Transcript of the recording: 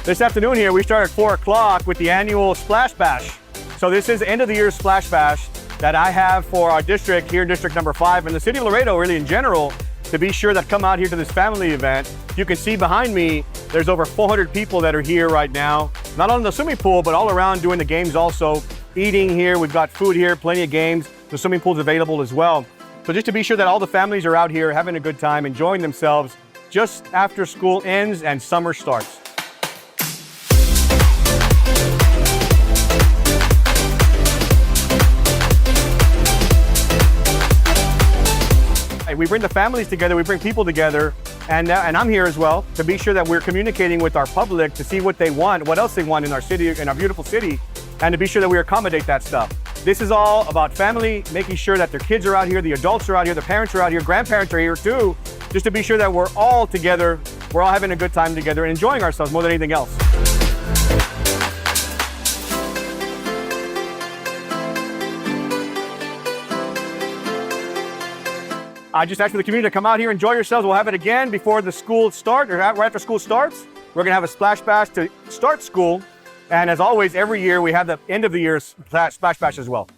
This afternoon here, we start at 4 o'clock with the annual Splash Bash. So this is end of the year Splash Bash that I have for our district here, District number 5, and the city of Laredo really in general, to be sure that come out here to this family event. You can see behind me, there's over 400 people that are here right now, not only in the swimming pool, but all around doing the games also. Eating here, we've got food here, plenty of games. The swimming pool's available as well. So just to be sure that all the families are out here having a good time, enjoying themselves just after school ends and summer starts. We bring the families together, we bring people together, and I'm here as well to be sure that we're communicating with our public to see what they want, what else they want in our city, in our beautiful city, and to be sure that we accommodate that stuff. This is all about family, making sure that their kids are out here, the adults are out here, the parents are out here, grandparents are here too, just to be sure that we're all together, we're all having a good time together and enjoying ourselves more than anything else. I just asked for the community to come out here, enjoy yourselves. We'll have it again before the school starts, or right after school starts. We're gonna have a Splash Bash to start school. And as always, every year we have the end of the year Splash Bash as well.